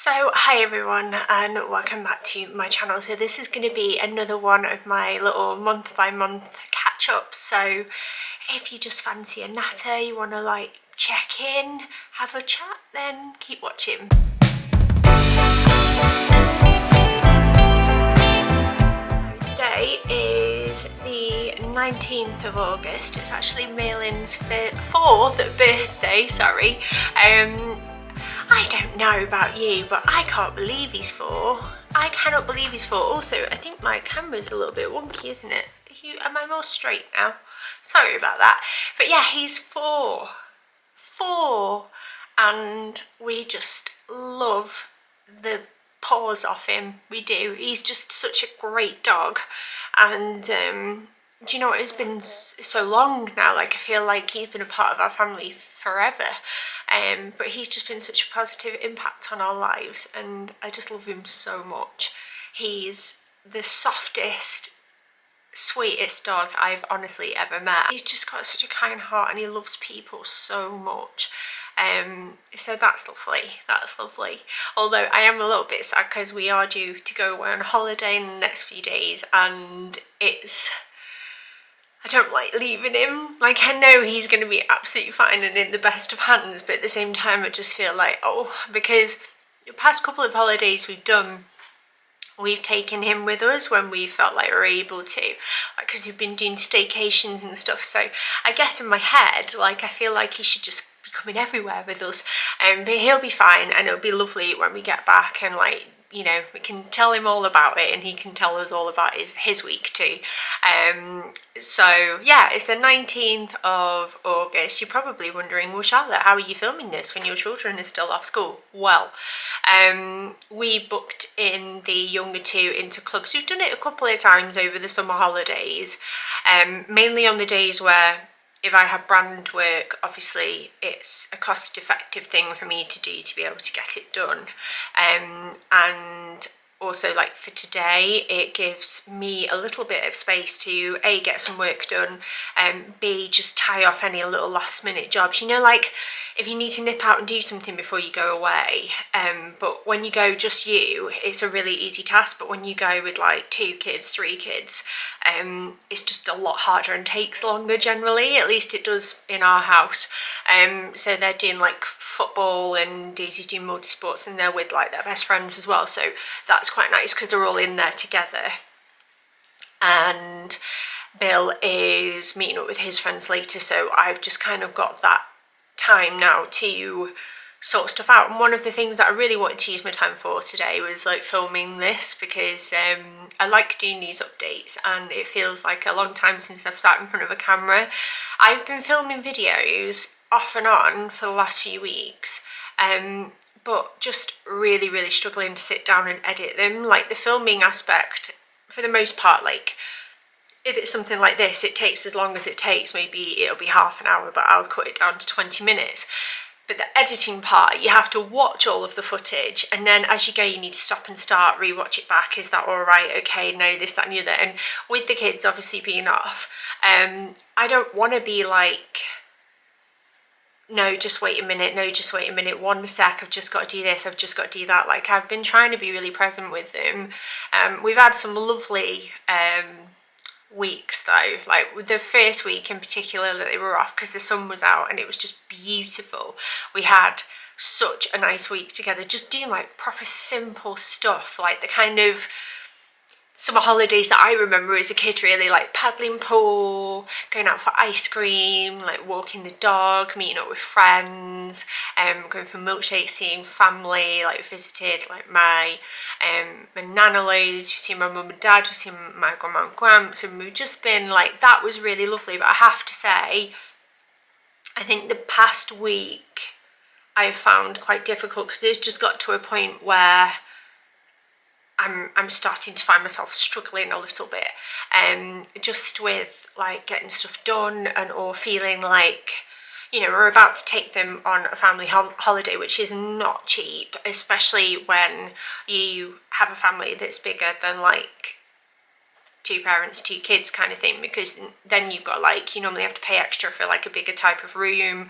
So hi everyone and welcome back to my channel. So this is going to be another one of my little month by month catch ups. So if you just fancy a natter, you want to like check in, have a chat, then keep watching. Today is the 19th of August. It's actually Malin's 4th birthday, sorry. I don't know about you, but I can't believe he's 4. I cannot believe he's 4. Also, I think my camera's a little bit wonky, isn't it? Am I more straight now? Sorry about that. But yeah, he's 4. 4. And we just love the paws off him. We do. He's just such a great dog. And do you know what? It's been so long now. Like, I feel like he's been a part of our family forever. But he's just been such a positive impact on our lives, and I just love him so much. He's the softest, sweetest dog I've honestly ever met. He's just got such a kind heart and he loves people so much. So that's lovely. Although I am a little bit sad because we are due to go away on holiday in the next few days, and I don't like leaving him. Like, I know he's going to be absolutely fine and in the best of hands, but at the same time I just feel like, because the past couple of holidays we've done, we've taken him with us when we felt like we were able to, because we've been doing staycations and stuff. So I guess in my head, like, I feel like he should just be coming everywhere with us, but he'll be fine, and it'll be lovely when we get back, and like, you know, we can tell him all about it and he can tell us all about his week too. So yeah, it's the 19th of August. You're probably wondering, well, Charlotte, how are you filming this when your children are still off school? Well, we booked in the younger two into clubs. We've done it a couple of times over the summer holidays, mainly on the days where, if I have brand work, obviously it's a cost-effective thing for me to do to be able to get it done. And also, like for today, it gives me a little bit of space to A, get some work done, and B, just tie off any little last-minute jobs. You know, like if you need to nip out and do something before you go away, but when you go just you, it's a really easy task. But when you go with like 2 kids, 3 kids, it's just a lot harder and takes longer generally. At least it does in our house. So they're doing like football, and Daisy's doing multi-sports, and they're with like their best friends as well. So that's quite nice because they're all in there together. And Bill is meeting up with his friends later, so I've just kind of got that time now to sort stuff out. And one of the things that I really wanted to use my time for today was like filming this, because I like doing these updates and it feels like a long time since I've sat in front of a camera. I've been filming videos off and on for the last few weeks, but just really struggling to sit down and edit them. Like the filming aspect, for the most part, like if it's something like this, it takes as long as it takes. Maybe it'll be half an hour, but I'll cut it down to 20 minutes. But the editing part, you have to watch all of the footage, and then as you go, you need to stop and start, rewatch it back. Is that all right? Okay, no, this, that, and the other. And with the kids obviously being off, I don't want to be like, no, just wait a minute, no, just wait a minute, 1 sec, I've just got to do this, I've just got to do that. Like, I've been trying to be really present with them. We've had some lovely weeks though, like the first week in particular that they were off, because the sun was out and it was just beautiful. We had such a nice week together, just doing like proper simple stuff, like the kind of summer holidays that I remember as a kid, really, like paddling pool, going out for ice cream, like walking the dog, meeting up with friends, going for milkshakes, seeing family, like visited like my nana loads, we've seen my mum and dad, we've seen my grandma and gramps, and we've just been like, that was really lovely. But I have to say, I think the past week I've found quite difficult, because it's just got to a point where I'm starting to find myself struggling a little bit, just with like getting stuff done, and or feeling like, you know, we're about to take them on a family holiday, which is not cheap, especially when you have a family that's bigger than like 2 parents, 2 kids kind of thing, because then you've got like, you normally have to pay extra for like a bigger type of room,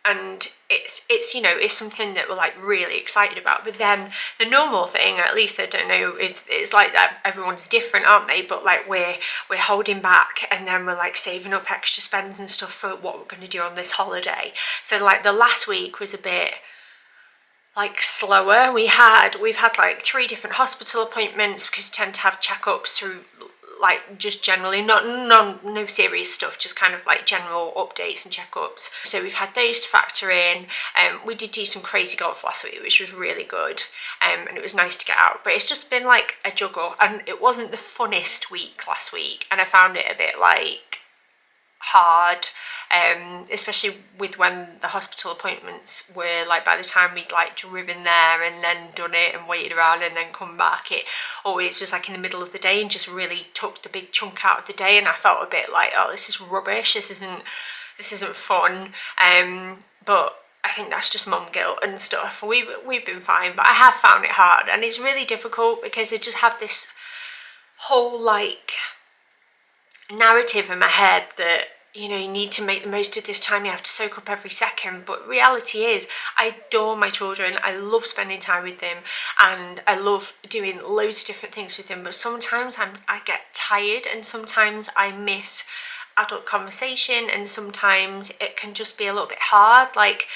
and it's you know, it's something that we're like really excited about. But then the normal thing, at least I don't know, it's like that everyone's different, aren't they? But like we're holding back, and then we're like saving up extra spends and stuff for what we're going to do on this holiday. So like the last week was a bit like slower. We've had like 3 different hospital appointments, because you tend to have checkups through like just generally no serious stuff, just kind of like general updates and checkups. So we've had those to factor in. We did do some crazy golf last week, which was really good, and it was nice to get out. But it's just been like a juggle, and it wasn't the funnest week last week, and I found it a bit like hard, especially with when the hospital appointments were like, by the time we'd like driven there and then done it and waited around and then come back, it always was like in the middle of the day and just really took the big chunk out of the day, and I felt a bit like, oh, this is rubbish, this isn't fun. But I think that's just mum guilt and stuff. We've been fine, but I have found it hard, and it's really difficult because I just have this whole like narrative in my head that, you know, you need to make the most of this time, you have to soak up every second. But reality is, I adore my children, I love spending time with them, and I love doing loads of different things with them. But sometimes I get tired, and sometimes I miss adult conversation, and sometimes it can just be a little bit hard, like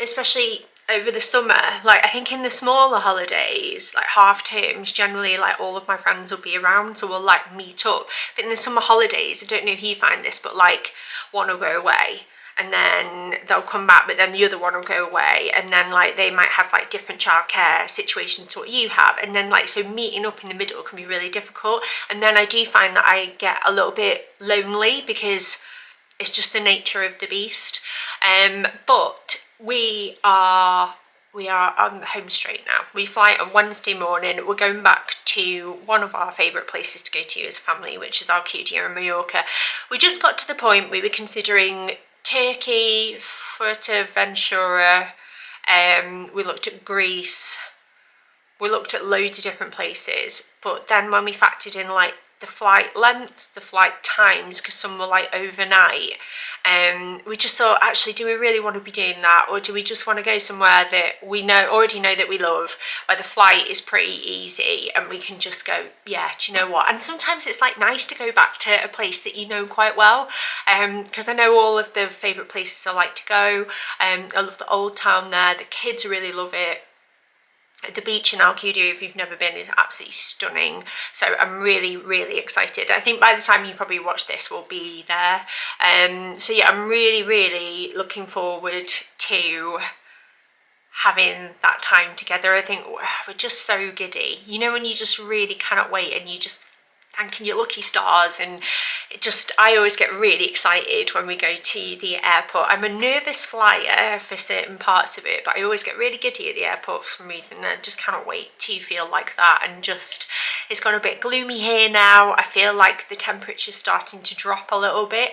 especially over the summer. Like I think in the smaller holidays, like half terms, generally like all of my friends will be around, so we'll like meet up. But in the summer holidays, I don't know if you find this, but like one will go away and then they'll come back, but then the other one will go away, and then like they might have like different childcare situations to what you have, and then like so meeting up in the middle can be really difficult. And then I do find that I get a little bit lonely because it's just the nature of the beast. But we are on the home straight now. We fly on Wednesday morning. We're going back to one of our favourite places to go to as a family, which is our Cudia in Mallorca. We just got to the point we were considering Turkey, Fuerteventura, we looked at Greece, we looked at loads of different places, but then when we factored in like the flight lengths, the flight times, because some were like overnight, we just thought, actually, do we really want to be doing that, or do we just want to go somewhere that we already know that we love, where the flight is pretty easy and we can just go, yeah, do you know what? And sometimes it's like nice to go back to a place that you know quite well, because I know all of the favourite places I like to go. I love the old town there, the kids really love it. The beach in Alcudia, if you've never been, is absolutely stunning. So I'm really, really excited. I think by the time you probably watch this, we'll be there. So yeah, I'm really, really looking forward to having that time together. I think we're just so giddy. You know, when you just really cannot wait, and you just thanking your lucky stars, and I always get really excited when we go to the airport. I'm a nervous flyer for certain parts of it, but I always get really giddy at the airport for some reason, and I just cannot wait to feel like that. And just, it's gone a bit gloomy here now. I feel like the temperature's starting to drop a little bit,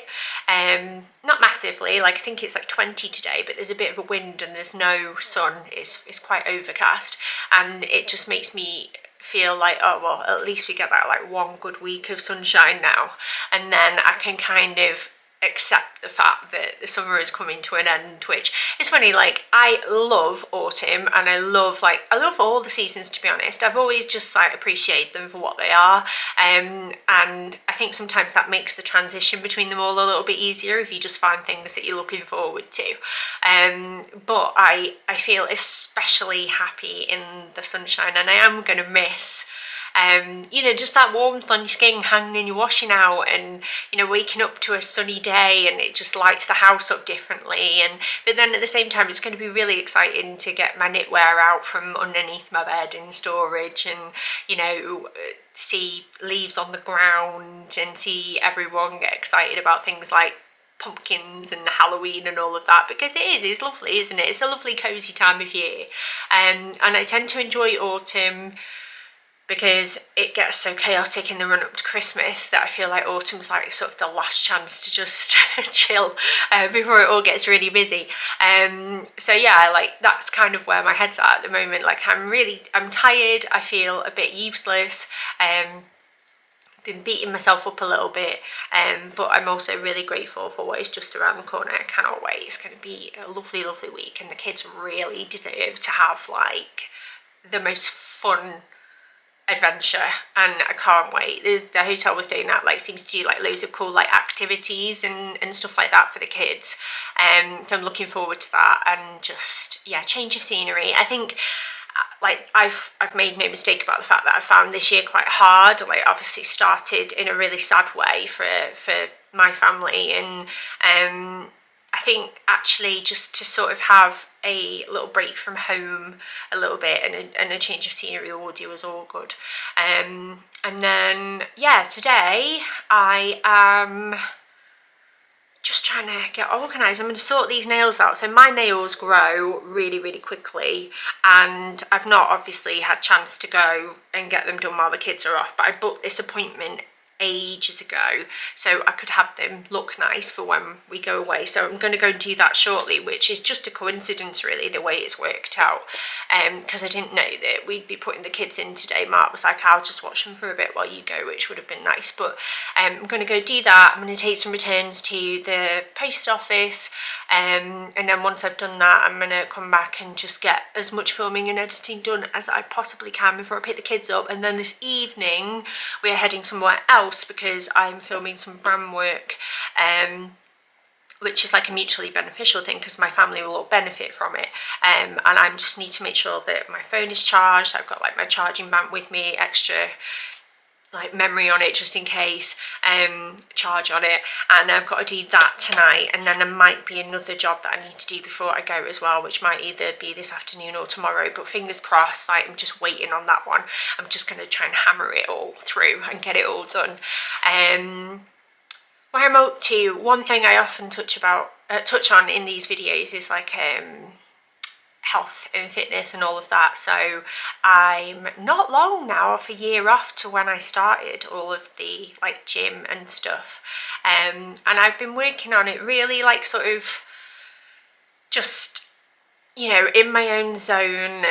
not massively, like I think it's like 20 today, but there's a bit of a wind and there's no sun. It's quite overcast, and it just makes me feel like, oh well, at least we get that like one good week of sunshine now, and then I can kind of accept the fact that the summer is coming to an end. Which is funny, like I love autumn, and I love all the seasons, to be honest. I've always just like appreciated them for what they are, and I think sometimes that makes the transition between them all a little bit easier if you just find things that you're looking forward to. But I feel especially happy in the sunshine, and I am going to miss you know, just that warmth on your skin, hanging in your washing out, and you know, waking up to a sunny day and it just lights the house up differently. But then at the same time, it's going to be really exciting to get my knitwear out from underneath my bed in storage, and you know, see leaves on the ground and see everyone get excited about things like pumpkins and Halloween and all of that, because it's lovely, isn't it? It's a lovely cozy time of year, and I tend to enjoy autumn because it gets so chaotic in the run up to Christmas that I feel like autumn's like sort of the last chance to just chill before it all gets really busy. So yeah, like that's kind of where my head's at the moment. Like I'm tired, I feel a bit useless, been beating myself up a little bit, but I'm also really grateful for what is just around the corner. I cannot wait. It's going to be a lovely, lovely week, and the kids really deserve to have like the most fun adventure, and I can't wait. The hotel was doing that, like seems to do like loads of cool like activities and stuff like that for the kids, so I'm looking forward to that, and just change of scenery. I think like I've made no mistake about the fact that I found this year quite hard. Like obviously started in a really sad way for my family, and I think actually just to sort of have a little break from home a little bit and a change of scenery will do us all good. And then today I am just trying to get organised. I'm going to sort these nails out. So my nails grow really, really quickly, and I've not obviously had chance to go and get them done while the kids are off, but I booked this appointment ages ago so I could have them look nice for when we go away. So I'm going to go and do that shortly, which is just a coincidence really, the way it's worked out, because I didn't know that we'd be putting the kids in today. Mark was like, I'll just watch them for a bit while you go, which would have been nice. But I'm going to go do that. I'm going to take some returns to the post office, and then once I've done that, I'm going to come back and just get as much filming and editing done as I possibly can before I pick the kids up. And then this evening we're heading somewhere else because I'm filming some brand work, which is like a mutually beneficial thing because my family will all benefit from it, and I just need to make sure that my phone is charged. I've got like my charging bank with me, extra like memory on it just in case, charge on it, and I've got to do that tonight. And then there might be another job that I need to do before I go as well, which might either be this afternoon or tomorrow, but fingers crossed. Like I'm just waiting on that one. I'm just going to try and hammer it all through and get it all done. Where I'm up to, one thing I often touch on in these videos is like health and fitness and all of that. So I'm not long now off a year off to when I started all of the like gym and stuff, and I've been working on it really like sort of just in my own zone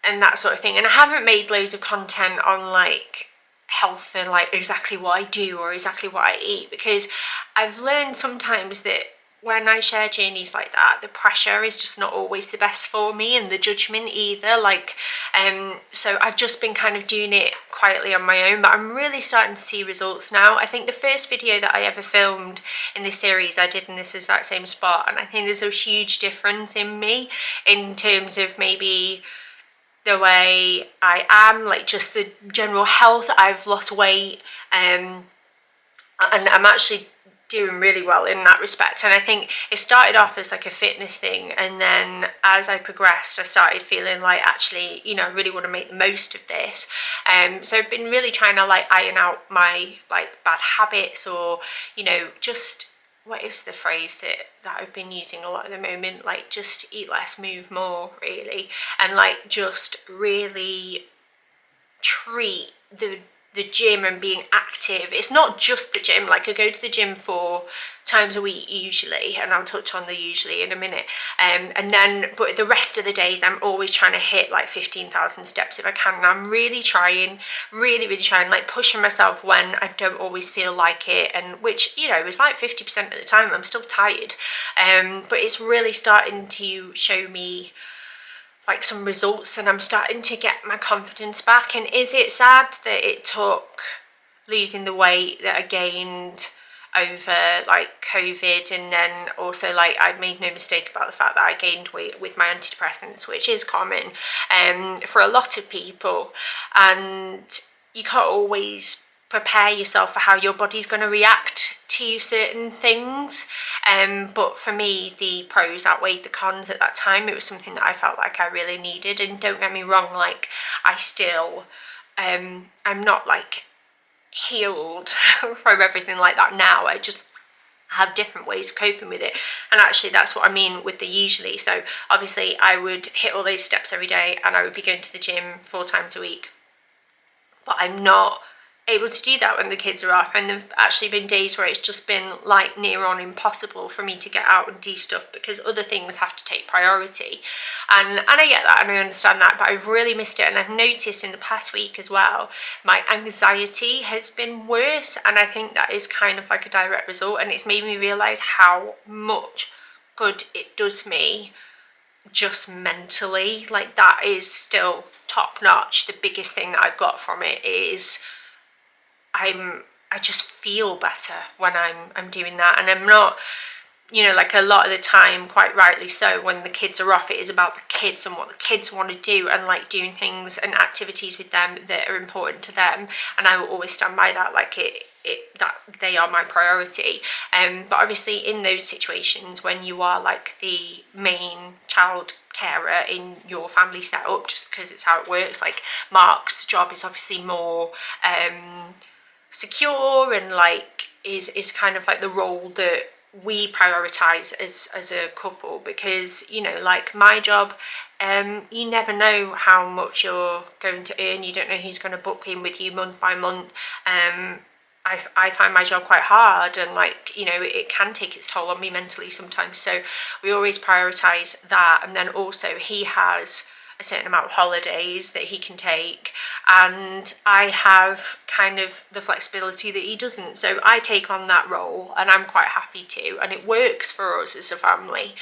and that sort of thing. And I haven't made loads of content on like health and like exactly what I do or exactly what I eat, because I've learned sometimes that when I share journeys like that, the pressure is just not always the best for me, and the judgment either. Like, so I've just been kind of doing it quietly on my own, but I'm really starting to see results now. I think the first video that I ever filmed in this series, I did in this exact same spot, and I think there's a huge difference in me in terms of maybe the way I am, like just the general health. I've lost weight, and I'm actually doing really well in that respect. And I think it started off as like a fitness thing, and then as I progressed I started feeling like actually I really want to make the most of this. So I've been really trying to like iron out my like bad habits, or just what is the phrase that I've been using a lot at the moment, like just eat less, move more really, and like just really treat the gym and being active. It's not just the gym. Like I go to the gym 4 times a week usually, and I'll touch on the usually in a minute, and then but the rest of the days I'm always trying to hit like 15,000 steps if I can, and I'm really trying, really trying, like pushing myself when I don't always feel like it, and which is like 50% of the time I'm still tired, but it's really starting to show me like some results, and I'm starting to get my confidence back. And is it sad that it took losing the weight that I gained over like COVID, and then also like I made no mistake about the fact that I gained weight with my antidepressants, which is common for a lot of people, and you can't always prepare yourself for how your body's going to react to certain things, but for me the pros outweighed the cons at that time. It was something that I felt like I really needed, and don't get me wrong, like I still I'm not like healed from everything like that now. I just have different ways of coping with it, and actually that's what I mean with the usually. So obviously I would hit all those steps every day, and I would be going to the gym 4 times a week, but I'm not able to do that when the kids are off, and there've actually been days where it's just been like near on impossible for me to get out and do stuff because other things have to take priority, and I get that and I understand that, but I've really missed it. And I've noticed in the past week as well, my anxiety has been worse, and I think that is kind of like a direct result, and it's made me realise how much good it does me just mentally. Like, that is still top notch. The biggest thing that I've got from it is I just feel better when I'm doing that, and I'm not, you know, like a lot of the time, quite rightly so, when the kids are off, it is about the kids and what the kids want to do, and like doing things and activities with them that are important to them, and I will always stand by that, like that they are my priority. But obviously in those situations when you are like the main child carer in your family setup, just because it's how it works, like Mark's job is obviously more secure, and like is kind of like the role that we prioritize as a couple, because, you know, like my job, you never know how much you're going to earn. You don't know who's going to book in with you month by month. I find my job quite hard, and like, you know, it can take its toll on me mentally sometimes, so we always prioritize that. And then also he has a certain amount of holidays that he can take, and I have kind of the flexibility that he doesn't, so I take on that role and I'm quite happy to, and it works for us as a family.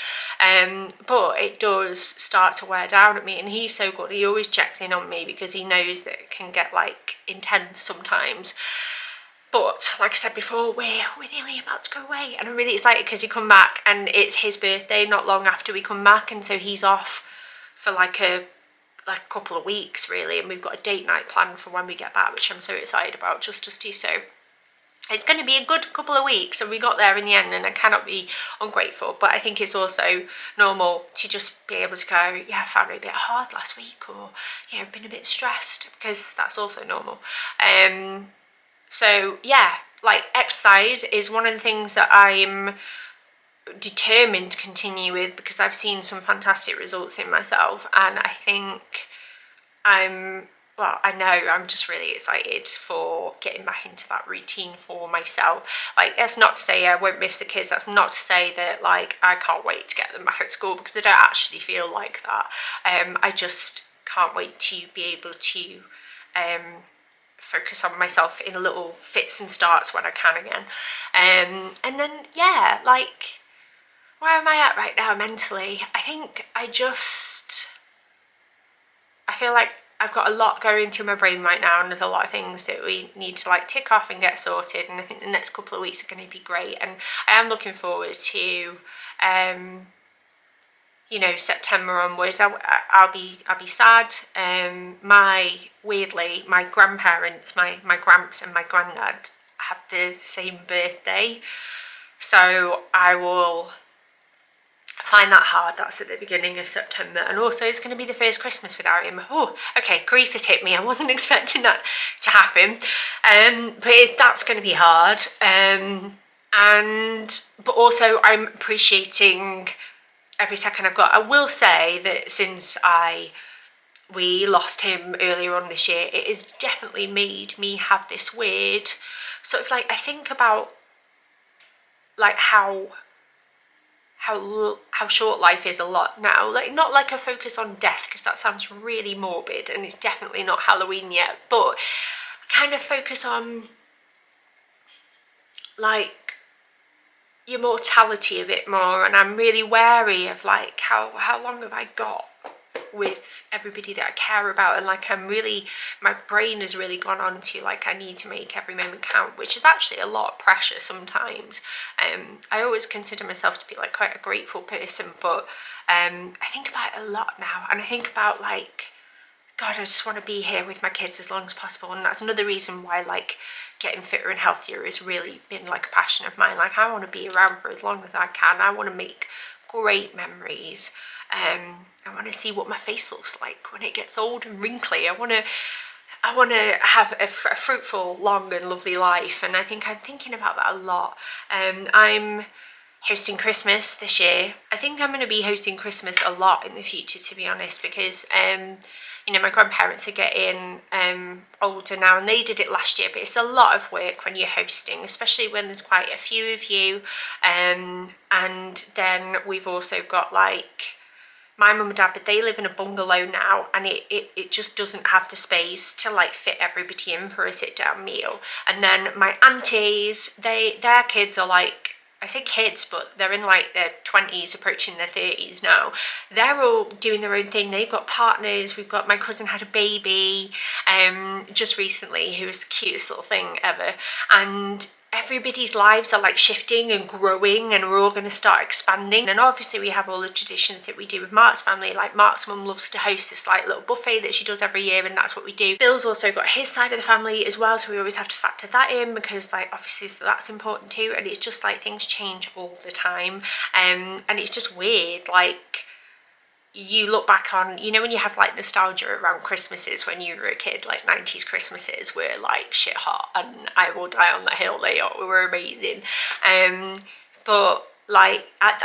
But it does start to wear down at me, and he's so good, he always checks in on me because he knows that it can get like intense sometimes. But like I said before, we're nearly about to go away, and I'm really excited because he come back and it's his birthday not long after we come back, and so he's off for like a couple of weeks really, and we've got a date night planned for when we get back, which I'm so excited about, just to see. So it's going to be a good couple of weeks, and we got there in the end, and I cannot be ungrateful. But I think it's also normal to just be able to go, yeah, I found it a bit hard last week, or, you know, been a bit stressed, because that's also normal. So yeah, like exercise is one of the things that I'm determined to continue with, because I've seen some fantastic results in myself, and I think I'm just really excited for getting back into that routine for myself. Like, that's not to say I won't miss the kids, that's not to say that like I can't wait to get them back at school, because I don't actually feel like that. I just can't wait to be able to focus on myself in little fits and starts when I can again. And then, yeah, like, where am I at right now mentally? I think I feel like I've got a lot going through my brain right now, and there's a lot of things that we need to like tick off and get sorted, and I think the next couple of weeks are going to be great, and I am looking forward to you know, September onwards. I'll be sad. Weirdly, my grandparents, my gramps and my granddad had the same birthday, so I will find that hard. That's at the beginning of September, and also it's going to be the first Christmas without him. Oh, okay, grief has hit me. I wasn't expecting that to happen, but that's going to be hard. But also I'm appreciating every second I've got. I will say that since we lost him earlier on this year, it has definitely made me have this weird sort of like, I think about like how short life is a lot now. Like, not like a focus on death, because that sounds really morbid, and it's definitely not Halloween yet, but kind of focus on like your mortality a bit more. And I'm really wary of like how long have I got with everybody that I care about, and like my brain has really gone on to like, I need to make every moment count, which is actually a lot of pressure sometimes. I always consider myself to be like quite a grateful person, but I think about it a lot now, and I think about like, God, I just want to be here with my kids as long as possible. And that's another reason why like getting fitter and healthier has really been like a passion of mine. Like, I want to be around for as long as I can. I want to make great memories. I want to see what my face looks like when it gets old and wrinkly. I want to have a fruitful, long and lovely life, and I think I'm thinking about that a lot. I'm hosting Christmas this year. I think I'm going to be hosting Christmas a lot in the future, to be honest, because you know, my grandparents are getting older now, and they did it last year, but it's a lot of work when you're hosting, especially when there's quite a few of you. And then we've also got like my mum and dad, but they live in a bungalow now, and it just doesn't have the space to like fit everybody in for a sit down meal. And then my aunties, their kids are like, I say kids, but they're in like their 20s, approaching their 30s now. They're all doing their own thing. They've got partners. We've got, my cousin had a baby just recently, who was the cutest little thing ever. And everybody's lives are like shifting and growing, and we're all going to start expanding. And obviously we have all the traditions that we do with Mark's family. Like Mark's mum loves to host this like little buffet that she does every year, and that's what we do. Bill's also got his side of the family as well, so we always have to factor that in, because like obviously that's important too. And it's just like things change all the time, and it's just weird, like you look back on, you know, when you have like nostalgia around Christmases when you were a kid, like 90s Christmases were like shit hot, and I Will Die on the Hill, they were amazing. But like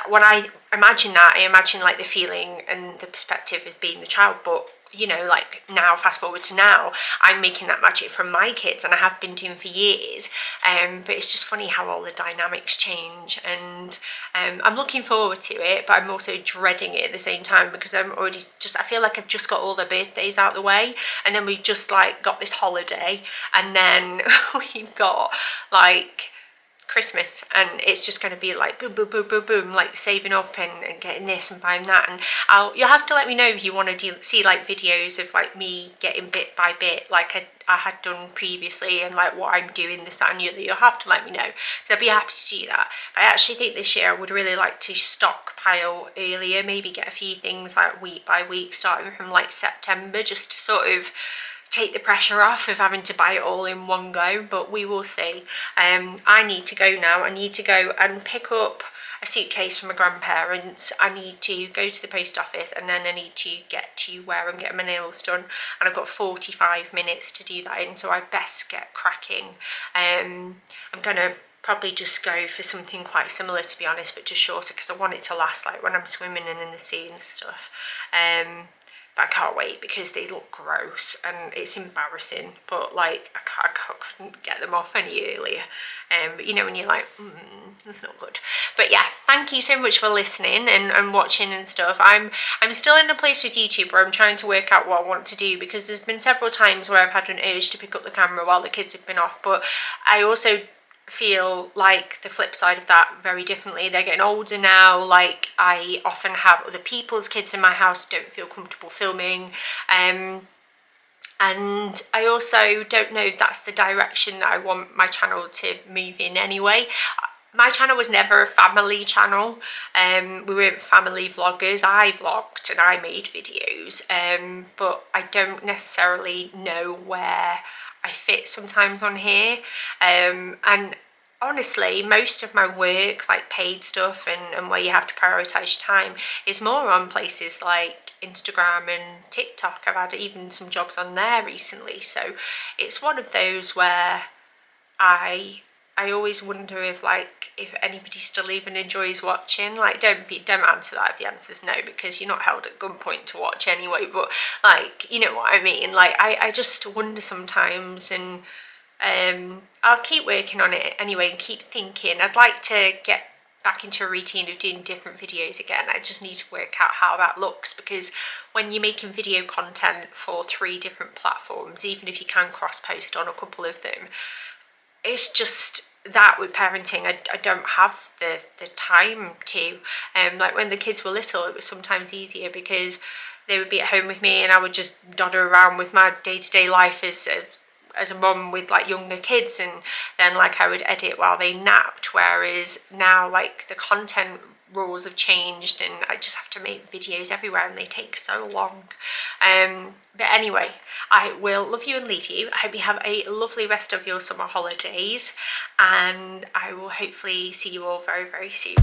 when I imagine that, I imagine like the feeling and the perspective of being the child. But you know, like now, fast forward to now, I'm making that magic from my kids, and I have been doing for years. But it's just funny how all the dynamics change, and I'm looking forward to it, but I'm also dreading it at the same time, because I'm already I feel like I've just got all their birthdays out of the way, and then we've just like got this holiday, and then we've got like Christmas, and it's just going to be like boom boom boom boom boom, like saving up and getting this and buying that. And you'll have to let me know if you want to see like videos of like me getting bit by bit, like I had done previously, and like what I'm doing, this, that and the other. You'll have to let me know, because I'd be happy to do that. But I actually think this year I would really like to stockpile earlier, maybe get a few things like week by week, starting from like September, just to sort of take the pressure off of having to buy it all in one go. But we will see. I need to go now. I need to go and pick up a suitcase from my grandparents. I need to go to the post office, and then I need to get to where I'm getting my nails done, and I've got 45 minutes to do that in, so I best get cracking. I'm gonna probably just go for something quite similar, to be honest, but just shorter, because I want it to last like when I'm swimming and in the sea and stuff. But I can't wait, because they look gross and it's embarrassing, but like I couldn't get them off any earlier. But you know, when you're like, that's not good. But yeah, thank you so much for listening and watching and stuff. I'm still in a place with YouTube where I'm trying to work out what I want to do, because there's been several times where I've had an urge to pick up the camera while the kids have been off, but I also feel like the flip side of that very differently. They're getting older now. Like I often have other people's kids in my house, don't feel comfortable filming, and I also don't know if that's the direction that I want my channel to move in anyway. My channel was never a family channel. We weren't family vloggers. I vlogged and I made videos, but I don't necessarily know where I fit sometimes on here. And honestly, most of my work, like paid stuff and where you have to prioritise your time, is more on places like Instagram and TikTok. I've had even some jobs on there recently. So it's one of those where I always wonder if anybody still even enjoys watching. Like don't answer that if the answer is no, because you're not held at gunpoint to watch anyway. But like, you know what I mean? Like I just wonder sometimes, and I'll keep working on it anyway and keep thinking. I'd like to get back into a routine of doing different videos again. I just need to work out how that looks, because when you're making video content for 3 different platforms, even if you can cross post on a couple of them, it's just that with parenting, I don't have the time to. Like when the kids were little, it was sometimes easier because they would be at home with me and I would just dodder around with my day-to-day life as a mum with like younger kids, and then like I would edit while they napped. Whereas now, like, the content rules have changed and I just have to make videos everywhere and they take so long. But anyway, I will love you and leave you. I hope you have a lovely rest of your summer holidays, and I will hopefully see you all very, very soon.